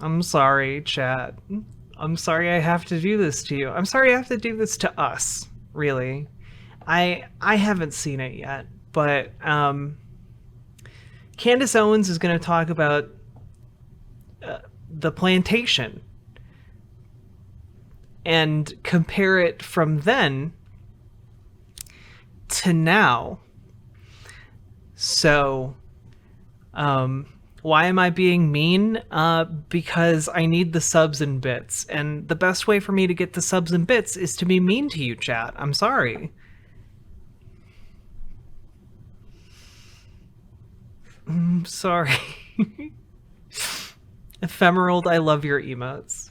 I'm sorry, chat. I'm sorry I have to do this to you. I'm sorry I have to do this to us, really. I haven't seen it yet, but Candace Owens is going to talk about the plantation and compare it from then to now. So, why am I being mean? Because I need the subs and bits, and the best way for me to get the subs and bits is to be mean to you, chat. I'm sorry. I'm sorry. Ephemeral, I love your emotes.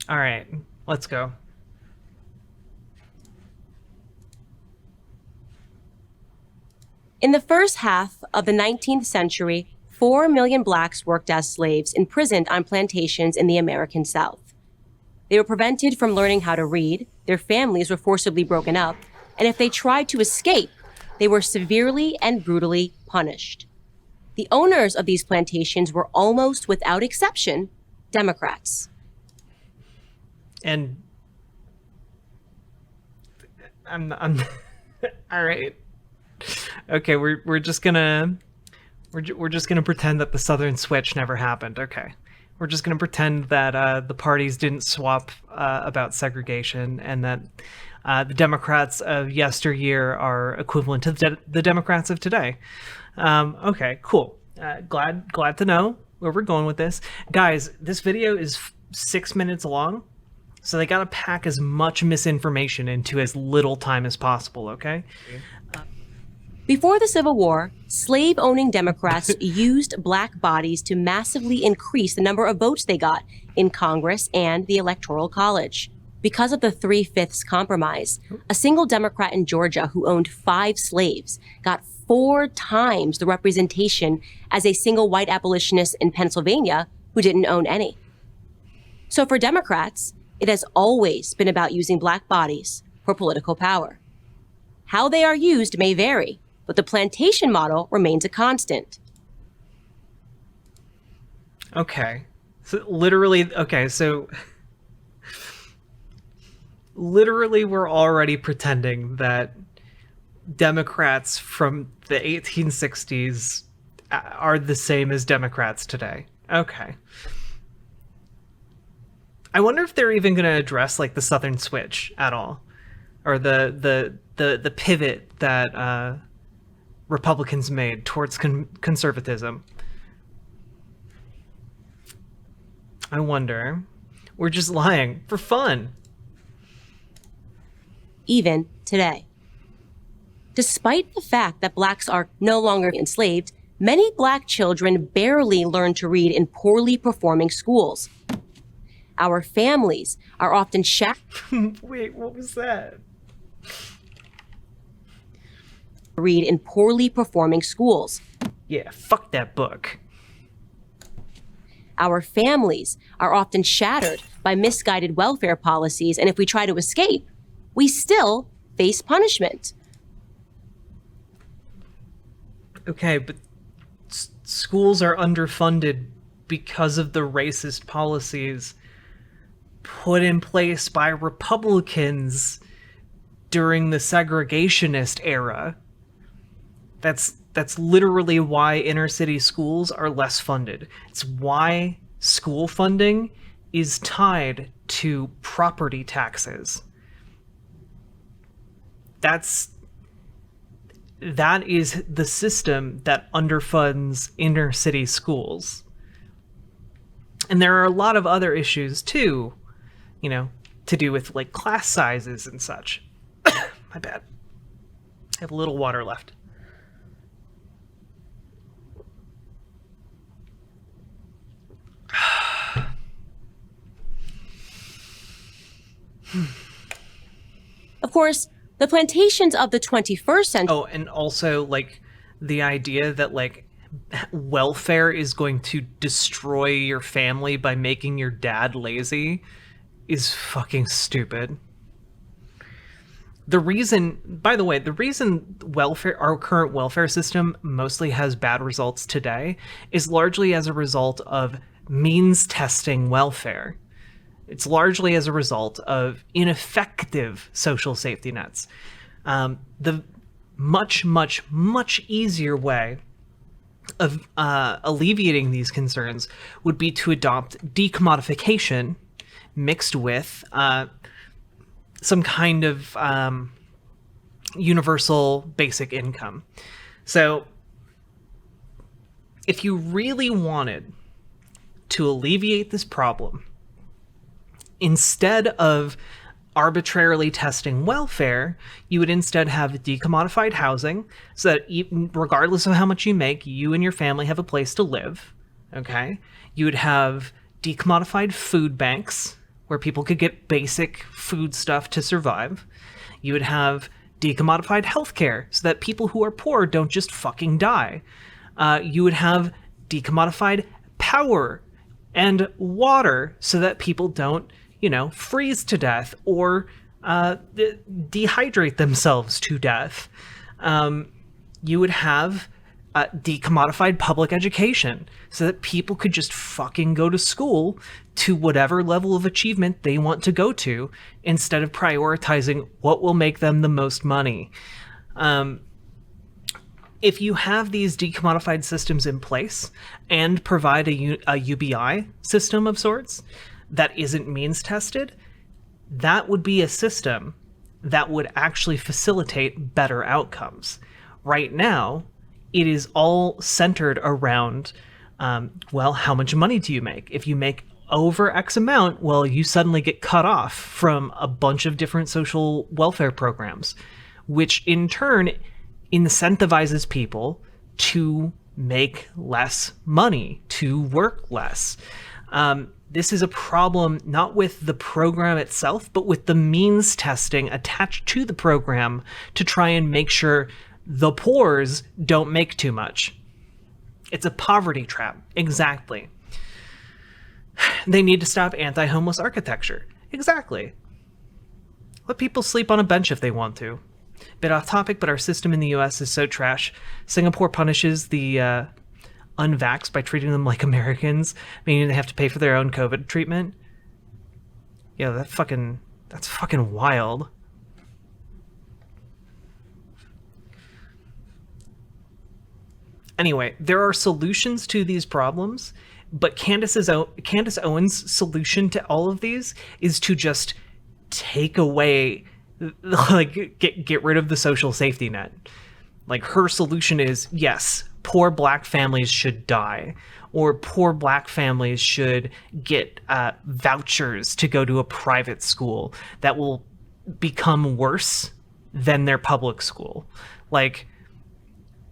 Alright, let's go. In the first half of the 19th century, 4 million blacks worked as slaves imprisoned on plantations in the American South. They were prevented from learning how to read, their families were forcibly broken up, and if they tried to escape, they were severely and brutally punished. The owners of these plantations were almost without exception Democrats. And I'm all right. Okay, we're just gonna pretend that the Southern Switch never happened. Okay, we're just gonna pretend that the parties didn't swap about segregation, and that the Democrats of yesteryear are equivalent to the Democrats of today. Okay, cool. Glad to know where we're going with this, guys. This video is 6 minutes long, so they gotta pack as much misinformation into as little time as possible. Okay. Before the Civil War, slave-owning Democrats used black bodies to massively increase the number of votes they got in Congress and the Electoral College. Because of the 3/5 compromise, a single Democrat in Georgia who owned 5 slaves got 4 times the representation as a single white abolitionist in Pennsylvania who didn't own any. So for Democrats, it has always been about using black bodies for political power. How they are used may vary, but the plantation model remains a constant. Okay. So literally we're already pretending that Democrats from the 1860s are the same as Democrats today. Okay. I wonder if they're even going to address like the Southern Switch at all, or the pivot that Republicans made towards conservatism. I wonder. We're just lying for fun. Even today. Despite the fact that blacks are no longer enslaved, many black children barely learn to read in poorly performing schools. Our families are often Wait, what was that? Read in poorly performing schools. Yeah, fuck that book. Our families are often shattered by misguided welfare policies, and if we try to escape, we still face punishment. Okay, but schools are underfunded because of the racist policies put in place by Republicans during the segregationist era. That's literally why inner city schools are less funded. It's why school funding is tied to property taxes. That is the system that underfunds inner city schools. And there are a lot of other issues too, you know, to do with like class sizes and such. My bad. I have a little water left. Of course, the plantations of the 21st century. Oh, and also like the idea that like welfare is going to destroy your family by making your dad lazy is fucking stupid. The reason, by the way, the reason our current welfare system mostly has bad results today is largely as a result of means testing welfare. It's largely as a result of ineffective social safety nets. The much, much, much easier way of alleviating these concerns would be to adopt decommodification mixed with some kind of universal basic income. So if you really wanted to alleviate this problem, instead of arbitrarily testing welfare, you would instead have decommodified housing so that regardless of how much you make, you and your family have a place to live, okay? You would have decommodified food banks where people could get basic food stuff to survive. You would have decommodified healthcare so that people who are poor don't just fucking die. You would have decommodified power and water so that people don't, freeze to death or dehydrate themselves to death. You would have decommodified public education so that people could just fucking go to school to whatever level of achievement they want to go to instead of prioritizing what will make them the most money. If you have these decommodified systems in place and provide a UBI system of sorts that isn't means tested, that would be a system that would actually facilitate better outcomes. Right now, it is all centered around, how much money do you make? If you make over X amount, well, you suddenly get cut off from a bunch of different social welfare programs, which in turn incentivizes people to make less money, to work less. This is a problem not with the program itself, but with the means testing attached to the program to try and make sure the poors don't make too much. It's a poverty trap. Exactly. They need to stop anti-homeless architecture. Exactly. Let people sleep on a bench if they want to. Bit off topic, but our system in the US is so trash. Singapore punishes the unvaxxed by treating them like Americans, meaning they have to pay for their own COVID treatment. Yeah, that's fucking wild. Anyway, there are solutions to these problems, but Candace Owens' solution to all of these is to just take away, get rid of the social safety net. Like, her solution is, yes, poor black families should die, or poor black families should get vouchers to go to a private school that will become worse than their public school. Like,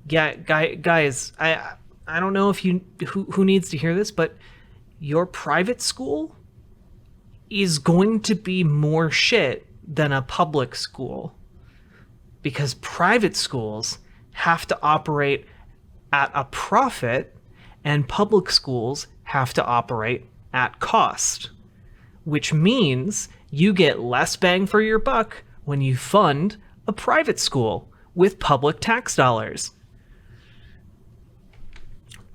yeah, guys, I don't know if who needs to hear this, but your private school is going to be more shit than a public school, because private schools have to operate at a profit and public schools have to operate at cost, which means you get less bang for your buck when you fund a private school with public tax dollars.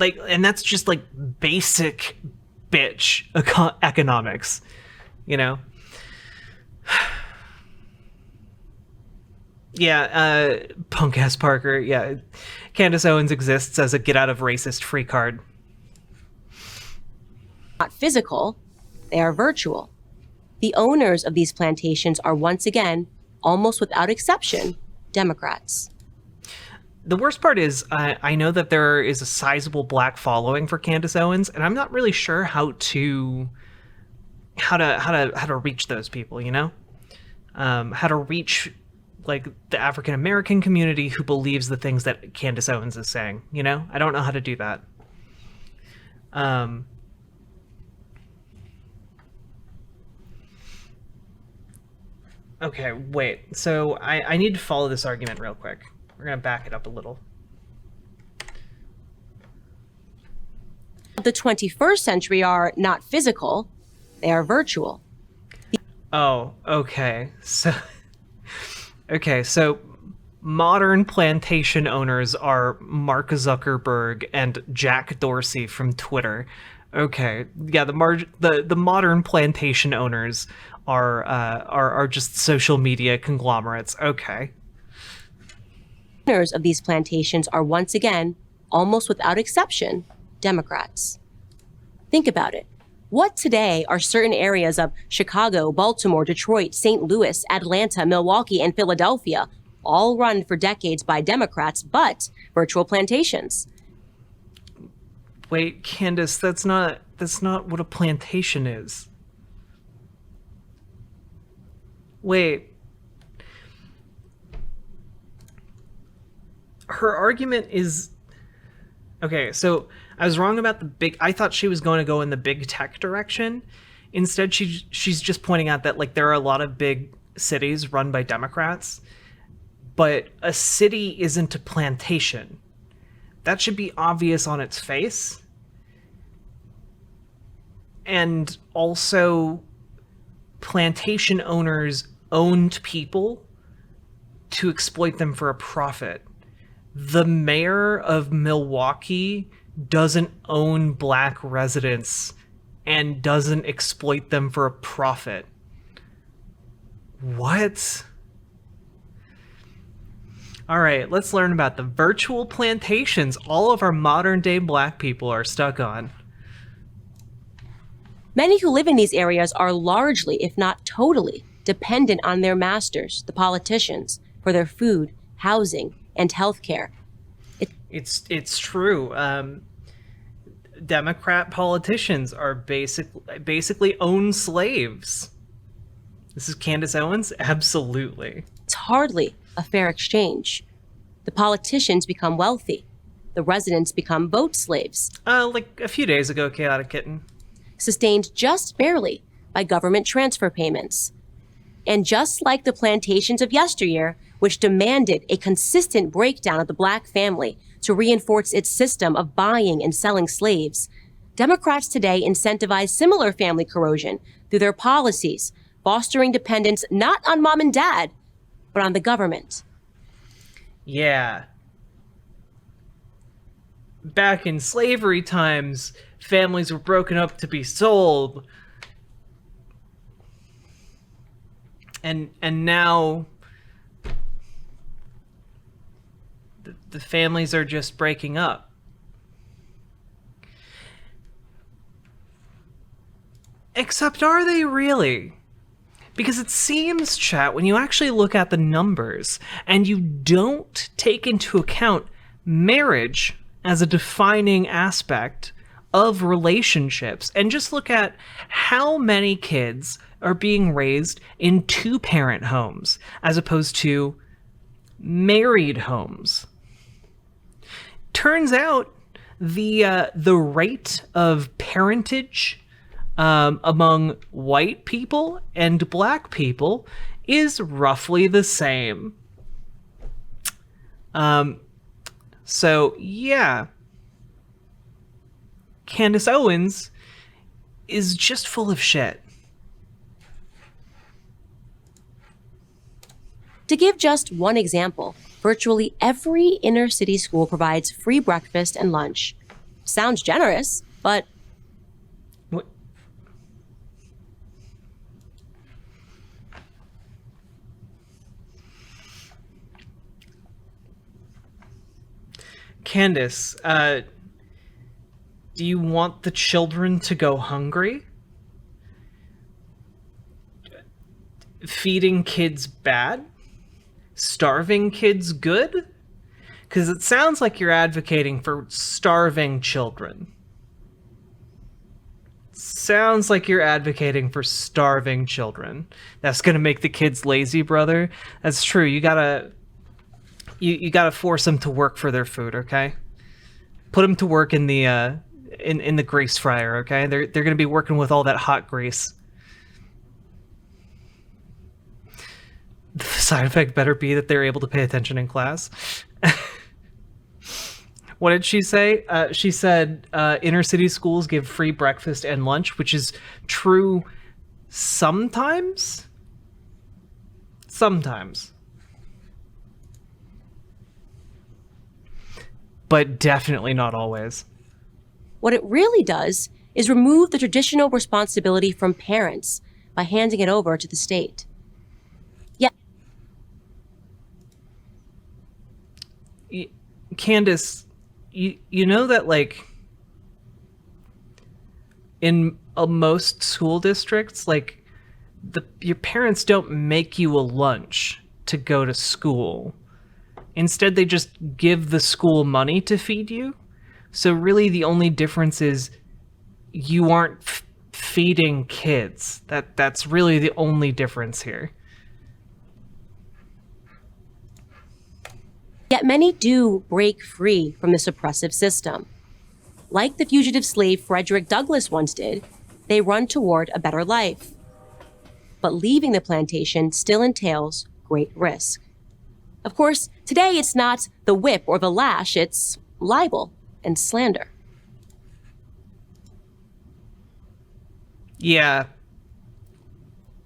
And that's just like basic bitch economics, Yeah, punk ass Parker. Yeah, Candace Owens exists as a get out of racist free card. Not physical, they are virtual. The owners of these plantations are once again, almost without exception, Democrats. The worst part is I know that there is a sizable black following for Candace Owens, and I'm not really sure how to reach those people, how to reach like the African American community who believes the things that Candace Owens is saying, I don't know how to do that. Okay, wait. So I need to follow this argument real quick. We're going to back it up a little. The 21st century are not physical, they are virtual. Oh, okay. So Okay, so modern plantation owners are Mark Zuckerberg and Jack Dorsey from Twitter. Okay, yeah, the modern plantation owners are just social media conglomerates. Okay. Owners of these plantations are once again, almost without exception, Democrats. Think about it. What today are certain areas of Chicago, Baltimore, Detroit, St. Louis, Atlanta, Milwaukee, and Philadelphia, all run for decades by Democrats, but virtual plantations? Wait, Candace, that's not what a plantation is. Wait. Her argument is okay, so I was wrong about the big I thought she was going to go in the big tech direction. Instead, she's just pointing out that like there are a lot of big cities run by Democrats, but a city isn't a plantation. That should be obvious on its face. And also, plantation owners owned people to exploit them for a profit. The mayor of Milwaukee doesn't own black residents and doesn't exploit them for a profit. What? All right, let's learn about the virtual plantations all of our modern day black people are stuck on. Many who live in these areas are largely, if not totally, dependent on their masters, the politicians, for their food, housing, and health care. It's true. Democrat politicians are basically own slaves. This is Candace Owens? Absolutely. It's hardly a fair exchange. The politicians become wealthy. The residents become boat slaves. Like a few days ago, Chaotic Kitten. Sustained just barely by government transfer payments. And just like the plantations of yesteryear, which demanded a consistent breakdown of the black family to reinforce its system of buying and selling slaves, Democrats today incentivize similar family corrosion through their policies, fostering dependence not on mom and dad, but on the government. Yeah. Back in slavery times, families were broken up to be sold. And now the families are just breaking up. Except are they really? Because it seems, chat, when you actually look at the numbers and you don't take into account marriage as a defining aspect of relationships and just look at how many kids are being raised in two-parent homes as opposed to married homes. Turns out the rate of parentage among white people and black people is roughly the same. So yeah, Candace Owens is just full of shit. To give just one example, virtually every inner city school provides free breakfast and lunch. Sounds generous, but What? Candace, do you want the children to go hungry? Feeding kids bad? Starving kids good? Because it sounds like you're advocating for starving children. Sounds like you're advocating for starving children. That's gonna make the kids lazy, brother. That's true. You gotta force them to work for their food, okay? Put them to work in the in the grease fryer, okay? They're gonna be working with all that hot grease. The side effect better be that they're able to pay attention in class. What did she say? She said inner city schools give free breakfast and lunch, which is true sometimes. Sometimes. but definitely not always. What it really does is remove the traditional responsibility from parents by handing it over to the state. Yeah. Candace, you know that, like, in most school districts, like, your parents don't make you a lunch to go to school. Instead, they just give the school money to feed you. So really the only difference is you aren't feeding kids. That's really the only difference here. Yet many do break free from this oppressive system. Like the fugitive slave Frederick Douglass once did, they run toward a better life. But leaving the plantation still entails great risk. Of course, today it's not the whip or the lash, it's libel and slander. Yeah.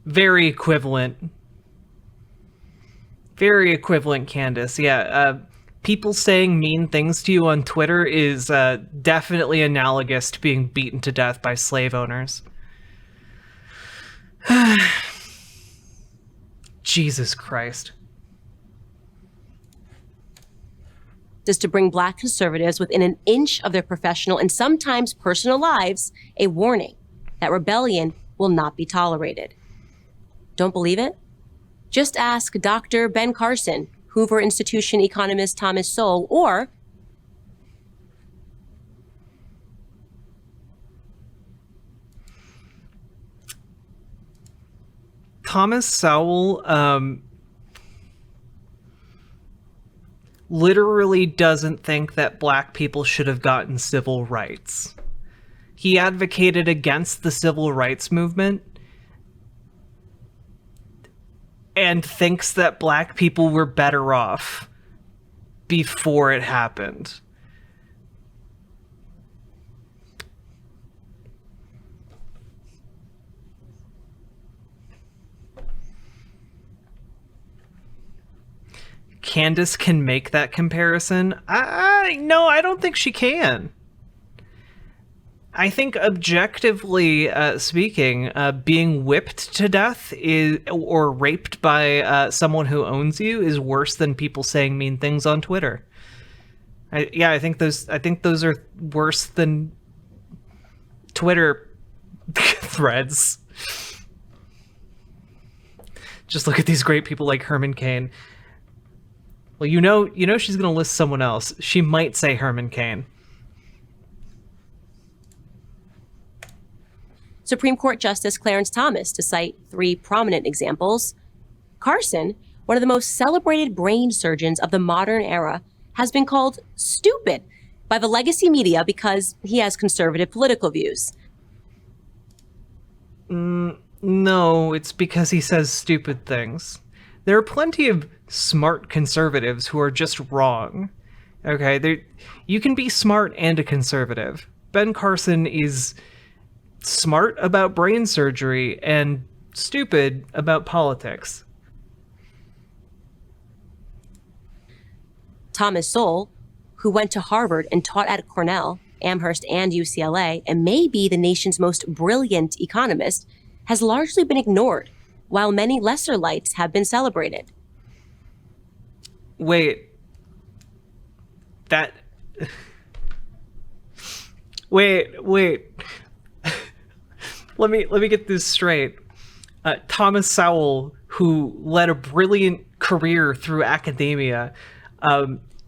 Very equivalent. Very equivalent, Candace. Yeah, people saying mean things to you on Twitter is definitely analogous to being beaten to death by slave owners. Jesus Christ. Is to bring Black conservatives within an inch of their professional and sometimes personal lives a warning that rebellion will not be tolerated. Don't believe it? Just ask Dr. Ben Carson, Hoover Institution economist Thomas Sowell, or Thomas Sowell literally doesn't think that Black people should have gotten civil rights. He advocated against the civil rights movement and thinks that Black people were better off before it happened. Candace can make that comparison. No, I don't think she can. I think objectively speaking, being whipped to death or raped by someone who owns you is worse than people saying mean things on Twitter. I think those are worse than Twitter threads. Just look at these great people like Herman Cain. Well, you know she's going to list someone else. She might say Herman Cain. Supreme Court Justice Clarence Thomas, to cite three prominent examples. Carson, one of the most celebrated brain surgeons of the modern era, has been called stupid by the legacy media because he has conservative political views. No, it's because he says stupid things. There are plenty of smart conservatives who are just wrong. Okay, you can be smart and a conservative. Ben Carson is smart about brain surgery and stupid about politics. Thomas Sowell, who went to Harvard and taught at Cornell, Amherst, and UCLA, and may be the nation's most brilliant economist, has largely been ignored, while many lesser lights have been celebrated. Wait. Wait. Let me get this straight. Thomas Sowell, who led a brilliant career through academia,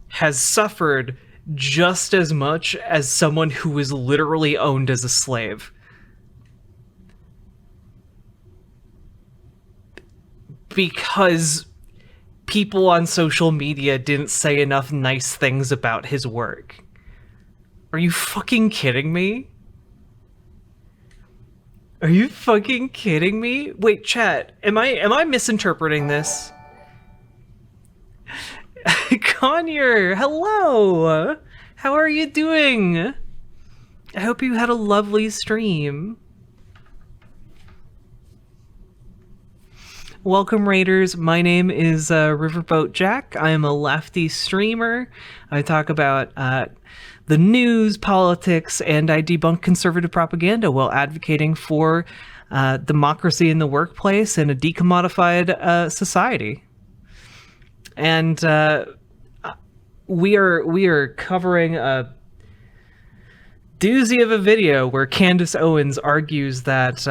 has suffered just as much as someone who was literally owned as a slave. Because people on social media didn't say enough nice things about his work. Are you fucking kidding me? Are you fucking kidding me? Wait, chat, am I misinterpreting this? Conyer, hello! How are you doing? I hope you had a lovely stream. Welcome, Raiders. My name is Riverboat Jack. I am a lefty streamer. I talk about the news, politics, and I debunk conservative propaganda while advocating for democracy in the workplace and a decommodified society. And we are covering a doozy of a video where Candace Owens argues that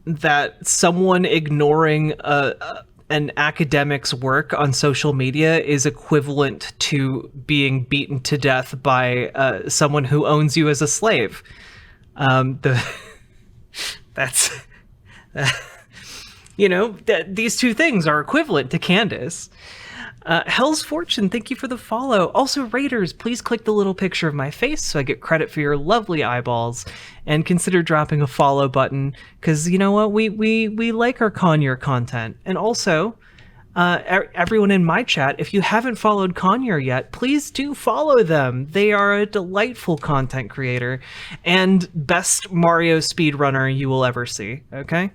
that someone ignoring an academic's work on social media is equivalent to being beaten to death by someone who owns you as a slave. That's these two things are equivalent to Candace. Hell's Fortune, thank you for the follow. Also, Raiders, please click the little picture of my face so I get credit for your lovely eyeballs, and consider dropping a follow button, because you know what, we like our Conyer content. And also, everyone in my chat, if you haven't followed Conyer yet, please do follow them. They are a delightful content creator and best Mario speedrunner you will ever see, okay?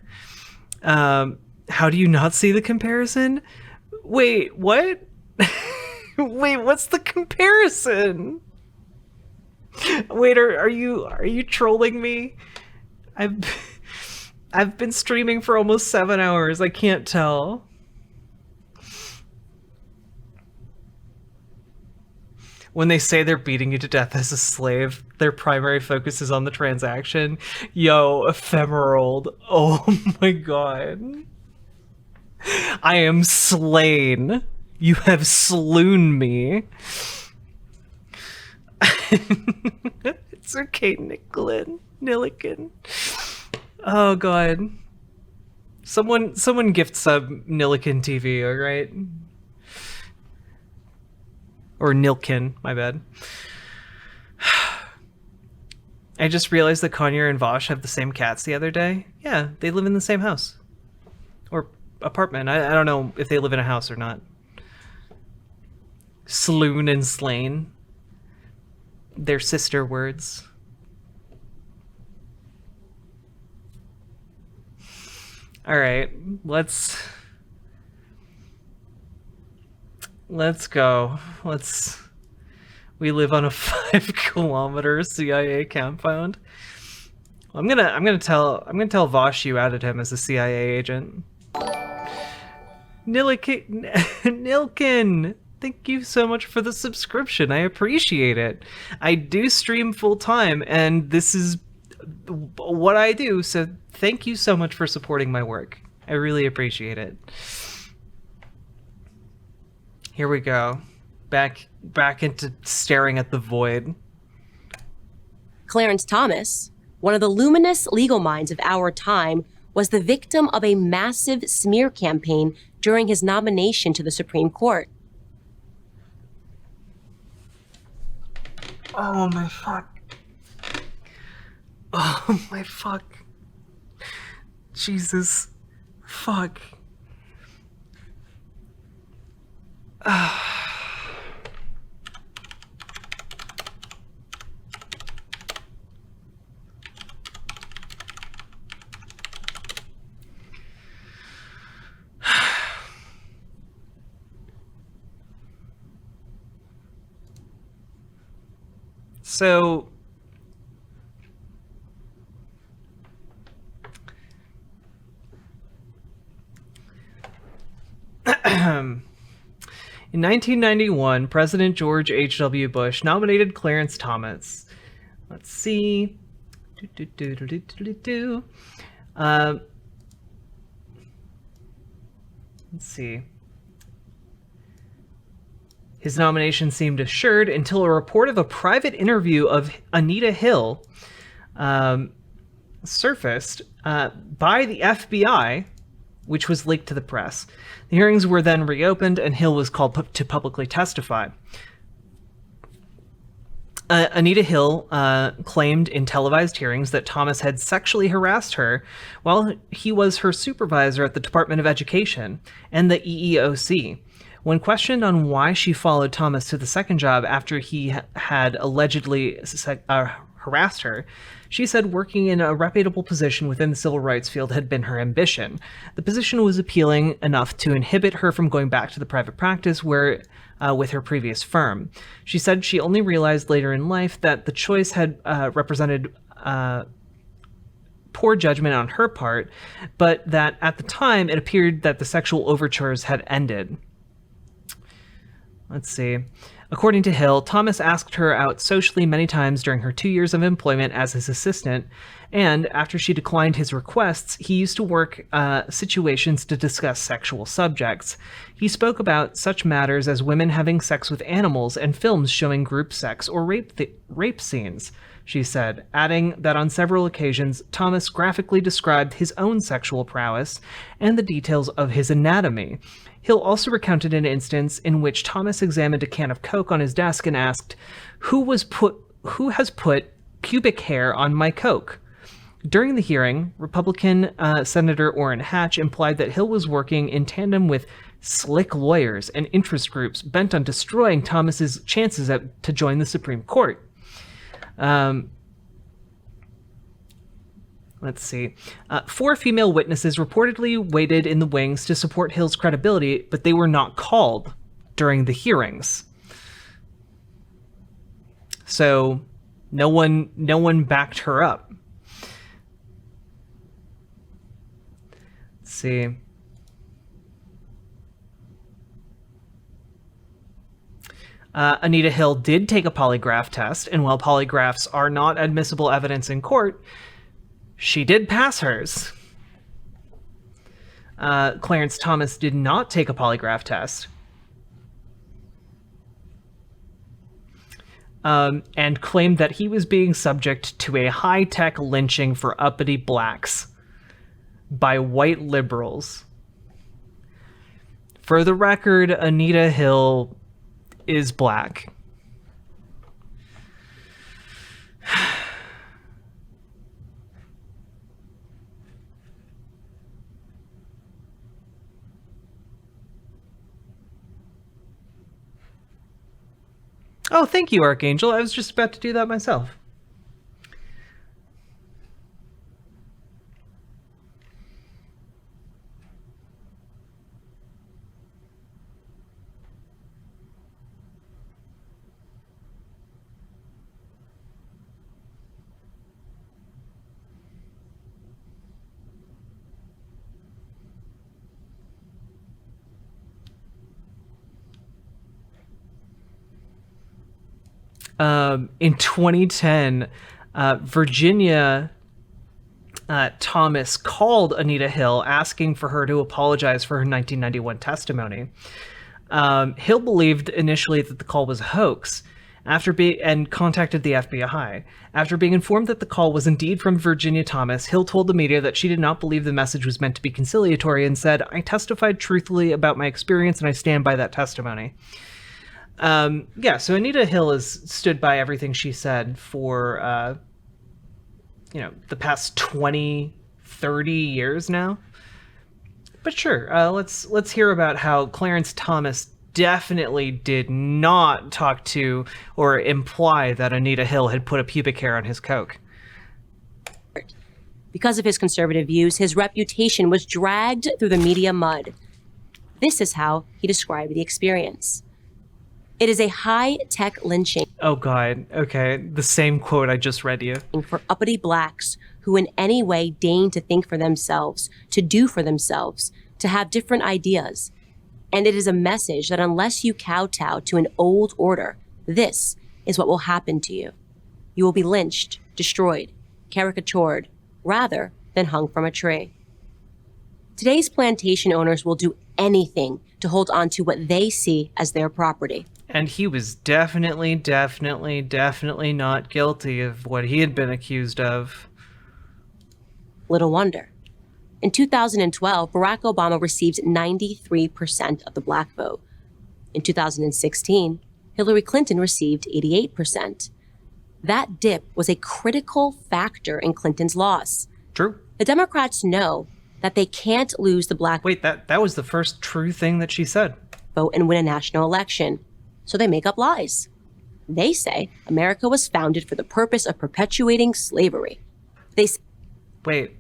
How do you not see the comparison? Wait, what? Wait, what's the comparison? Wait, are you trolling me? I've been streaming for almost 7 hours. I can't tell. When they say they're beating you to death as a slave, their primary focus is on the transaction. Yo, ephemeral. Oh my god. I am slain. You have slewn me. It's okay, Nillikin. Oh god. Someone gift sub Nillikin TV, alright? Or Nilkin, my bad. I just realized that Conyer and Vosh have the same cats the other day. Yeah, they live in the same house. Or apartment. I don't know if they live in a house or not. Sloon and slain. Their sister words. Alright, let's go. We live on a 5-kilometer CIA compound. I'm gonna tell Vosh you added him as a CIA agent. Nilkin, thank you so much for the subscription. I appreciate it. I do stream full time, and this is what I do, so thank you so much for supporting my work. I really appreciate it. Here we go. Back into staring at the void. Clarence Thomas, one of the luminous legal minds of our time, was the victim of a massive smear campaign during his nomination to the Supreme Court. Oh my fuck. Oh my fuck. Jesus. Fuck. So in 1991, President George H.W. Bush nominated Clarence Thomas. Let's see. Let's see. His nomination seemed assured until a report of a private interview of Anita Hill surfaced by the FBI, which was leaked to the press. The hearings were then reopened, and Hill was called to publicly testify. Anita Hill claimed in televised hearings that Thomas had sexually harassed her while he was her supervisor at the Department of Education and the EEOC. When questioned on why she followed Thomas to the second job after he had allegedly harassed her. She said working in a reputable position within the civil rights field had been her ambition. The position was appealing enough to inhibit her from going back to the private practice with her previous firm. She said she only realized later in life that the choice had represented poor judgment on her part, but that at the time it appeared that the sexual overtures had ended. Let's see. According to Hill, Thomas asked her out socially many times during her 2 years of employment as his assistant, and after she declined his requests, he used to work situations to discuss sexual subjects. He spoke about such matters as women having sex with animals and films showing group sex or rape scenes, she said, adding that on several occasions, Thomas graphically described his own sexual prowess and the details of his anatomy. Hill also recounted an instance in which Thomas examined a can of Coke on his desk and asked, Who has put pubic hair on my Coke? During the hearing, Republican Senator Orrin Hatch implied that Hill was working in tandem with slick lawyers and interest groups bent on destroying Thomas's chances to join the Supreme Court. Let's see. 4 female witnesses reportedly waited in the wings to support Hill's credibility, but they were not called during the hearings. So no one backed her up. Let's see. Anita Hill did take a polygraph test, and while polygraphs are not admissible evidence in court, she did pass hers. Clarence Thomas did not take a polygraph test. And claimed that he was being subject to a high-tech lynching for uppity blacks by white liberals. For the record, Anita Hill is black. Oh, thank you, Archangel. I was just about to do that myself. In 2010, Virginia Thomas called Anita Hill asking for her to apologize for her 1991 testimony. Hill believed initially that the call was a hoax and contacted the FBI. After being informed that the call was indeed from Virginia Thomas, Hill told the media that she did not believe the message was meant to be conciliatory and said, "I testified truthfully about my experience and I stand by that testimony." So Anita Hill has stood by everything she said for, the past 20, 30 years now. But sure, let's hear about how Clarence Thomas definitely did not talk to or imply that Anita Hill had put a pubic hair on his Coke. Because of his conservative views, his reputation was dragged through the media mud. This is how he described the experience. It is a high-tech lynching. Oh, God. Okay. The same quote I just read you. For uppity blacks who in any way deign to think for themselves, to do for themselves, to have different ideas. And it is a message that unless you kowtow to an old order, this is what will happen to you. You will be lynched, destroyed, caricatured, rather than hung from a tree. Today's plantation owners will do anything to hold on to what they see as their property. And he was definitely not guilty of what he had been accused of. Little wonder. In 2012, Barack Obama received 93% of the black vote. In 2016, Hillary Clinton received 88%. That dip was a critical factor in Clinton's loss. True. The Democrats know that they can't lose the black Wait, that was the first true thing that she said. Vote and win a national election. So they make up lies. They say America was founded for the purpose of perpetuating slavery. They say Wait.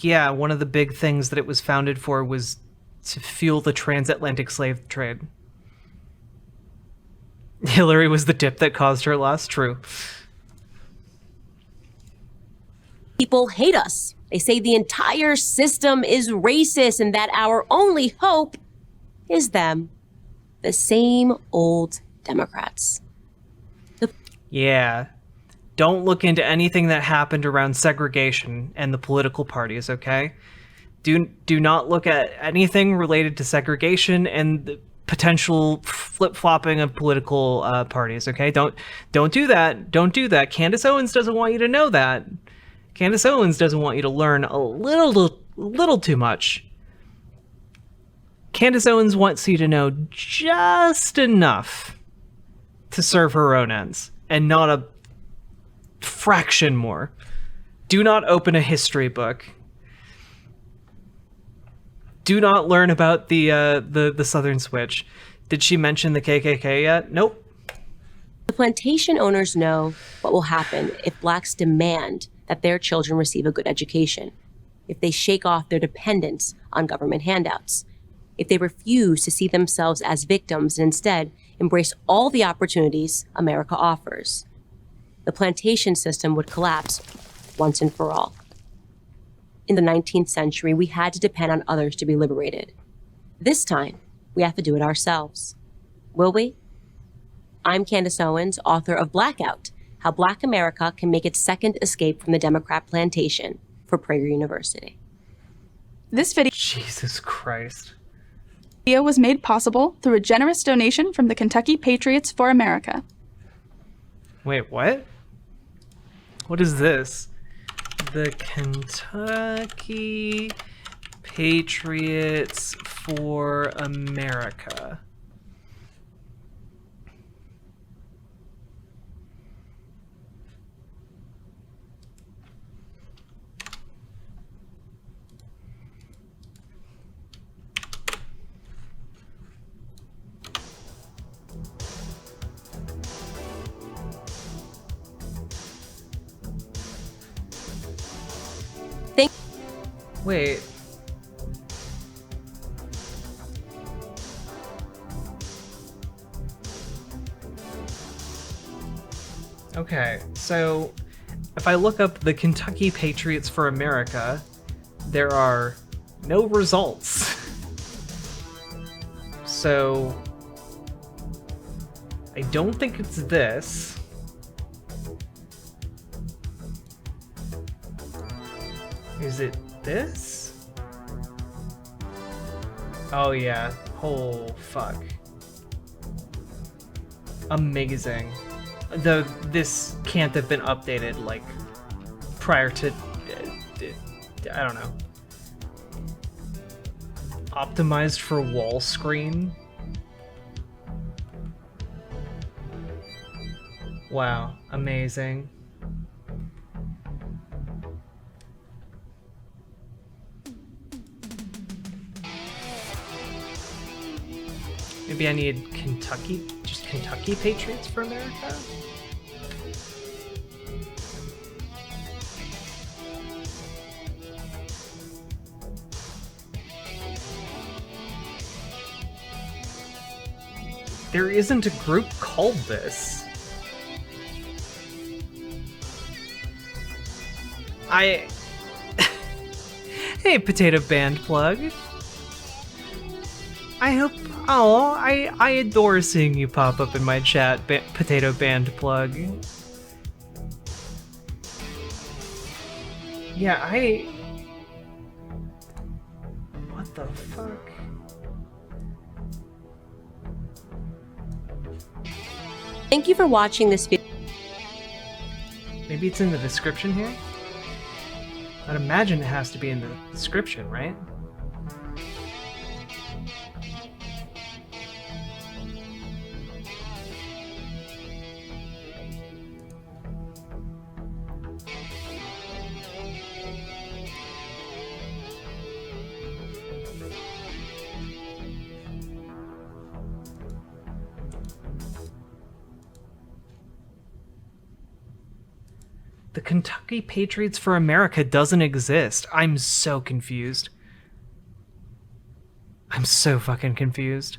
Yeah, one of the big things that it was founded for was to fuel the transatlantic slave trade. Hillary was the dip that caused her loss. True. people hate us. They say the entire system is racist and that our only hope is them. The same old Democrats. Yeah. Don't look into anything that happened around segregation and the political parties, okay? Do not look at anything related to segregation and the potential flip-flopping of political parties, okay? Don't do that. Don't do that. Candace Owens doesn't want you to know that. Candace Owens doesn't want you to learn a little too much. Candace Owens wants you to know just enough to serve her own ends, and not a fraction more. Do not open a history book. Do not learn about the Southern Switch. Did she mention the KKK yet? Nope. The plantation owners know what will happen if blacks demand that their children receive a good education, if they shake off their dependence on government handouts, if they refuse to see themselves as victims and instead embrace all the opportunities America offers. The plantation system would collapse once and for all. In the 19th century, we had to depend on others to be liberated. This time, we have to do it ourselves. Will we? I'm Candace Owens, author of Blackout, How Black America Can Make Its Second Escape from the Democrat Plantation for Prager University. This video Jesus Christ. was made possible through a generous donation from the Kentucky Patriots for America. Wait, what? What is this? The Kentucky Patriots for America. Wait. Okay, so if I look up the Kentucky Patriots for America, there are no results. So I don't think it's this. Is it this? Oh yeah. Oh fuck. Amazing. This can't have been updated like prior to I don't know. Optimized for wall screen. Wow, amazing. Maybe I need Kentucky, just Kentucky Patriots for America? There isn't a group called this. Hey, Potato Band Plug. I hope... Oh, I adore seeing you pop up in my chat, Potato Band Plug. Yeah, What the fuck? Thank you for watching this video. Maybe it's in the description here? I'd imagine it has to be in the description, right? The Kentucky Patriots for America doesn't exist. I'm so confused. I'm so fucking confused.